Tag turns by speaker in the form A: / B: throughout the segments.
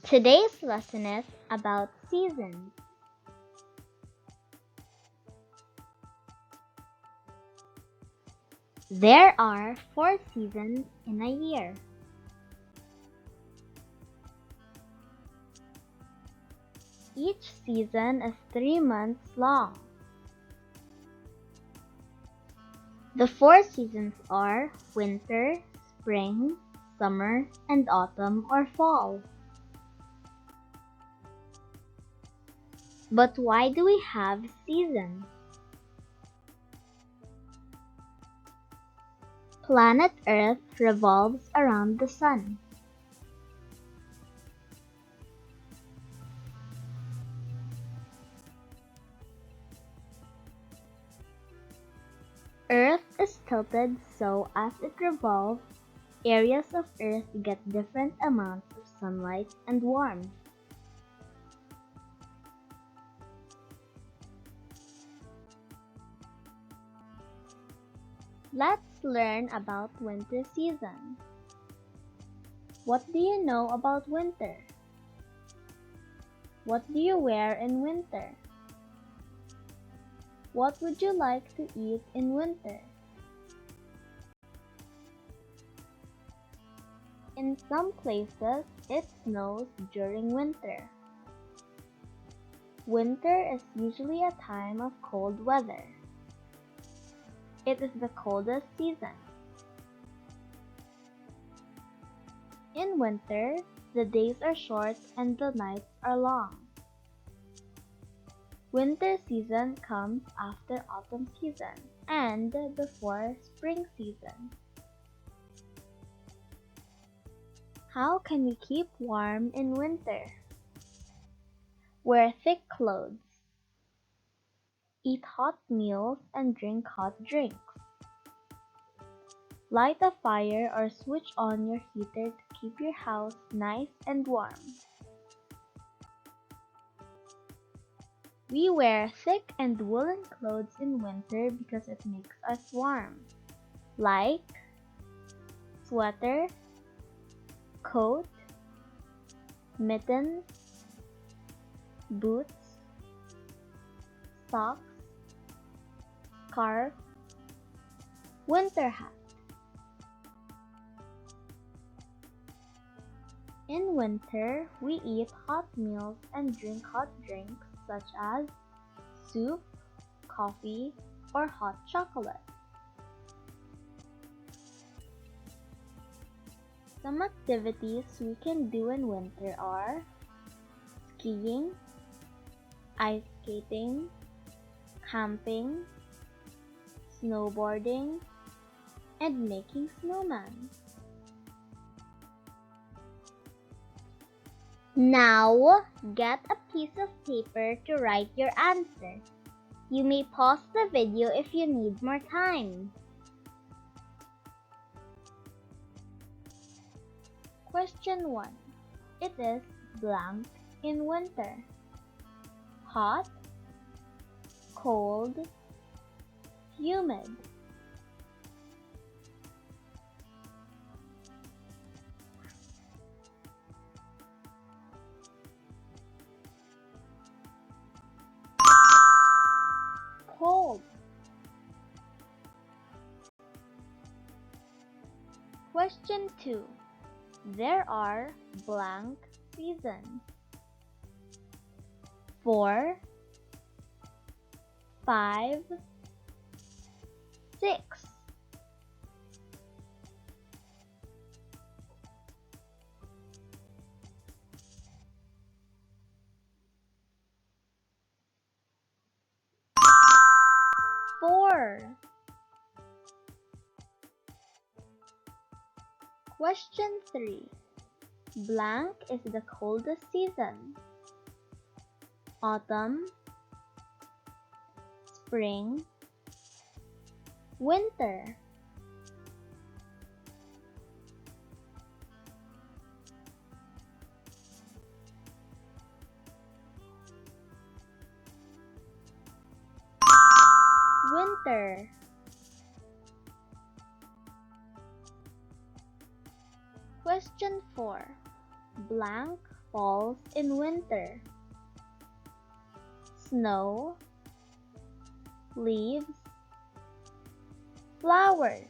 A: Today's lesson is about seasons. There are 4 seasons in a year. Each season is 3 months long. The 4 seasons are winter, spring, summer, and autumn or fall. But why do we have seasons? Planet Earth revolves around the sun. Earth is tilted so as it revolves, areas of Earth get different amounts of sunlight and warmth. Let's learn about winter season. What do you know about winter? What do you wear in winter? What would you like to eat in winter? In some places, it snows during winter. Winter is usually a time of cold weather. It is the coldest season. In winter, the days are short and the nights are long. Winter season comes after autumn season and before spring season. How can we keep warm in winter? Wear thick clothes. Eat hot meals and drink hot drinks. Light a fire or switch on your heater to keep your house nice and warm. We wear thick and woolen clothes in winter because it makes us warm, like sweater, coat, mittens, boots, socks, scarf, winter hat. In winter, we eat hot meals and drink hot drinks such as soup, coffee, or hot chocolate. Some activities we can do in winter are skiing, ice skating, camping, snowboarding, and making snowmen. Now, get a piece of paper to write your answer. You may pause the video if you need more time. Question 1. It is blank in winter. Hot, cold, humid. Cold. Question 2. There are blank seasons. 4, 5, 6. Question 3. Blank is the coldest season. Autumn, spring, winter. Winter. Question 4. Blank falls in winter? Snow, leaves, flowers.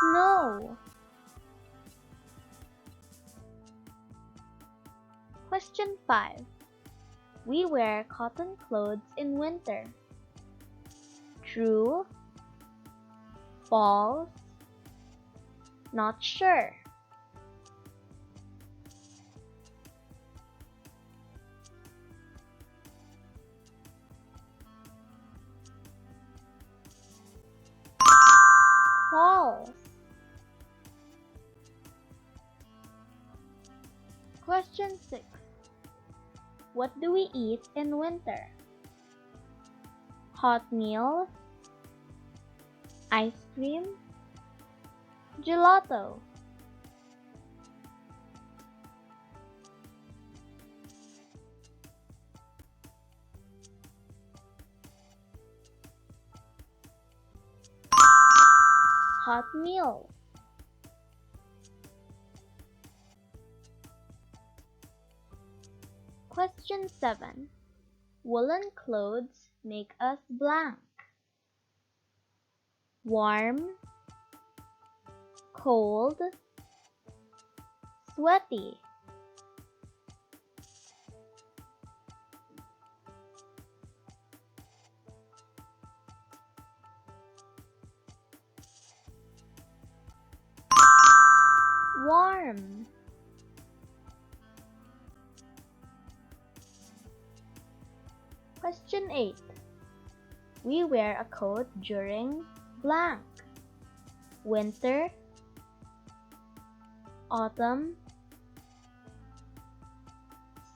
A: Snow. Question 5. We wear cotton clothes in winter. True, false, not sure. False. Question 6. What do we eat in winter? Hot meal, ice cream, gelato. Hot meal. Question 7. Woolen clothes make us blank. Warm, cold, sweaty. Warm. Question 8. We wear a coat during blank. Winter, autumn,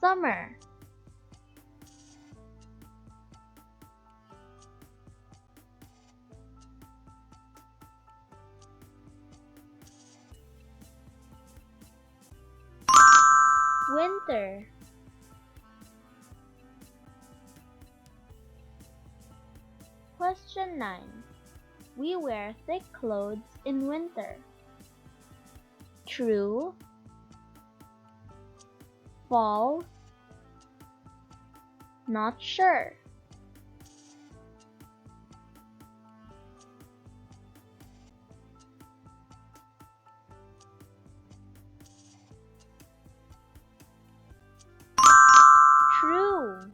A: summer. Winter. Question 9. We wear thick clothes in winter. True, false, not sure. True.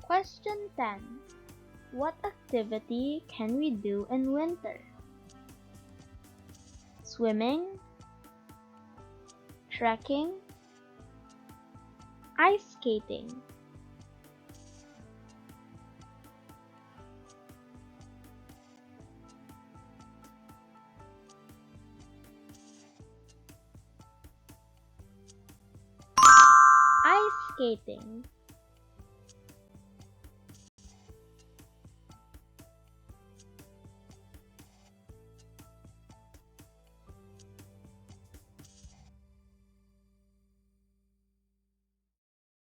A: Question 10. What activity can we do in winter? Swimming, trekking, ice skating. Ice skating.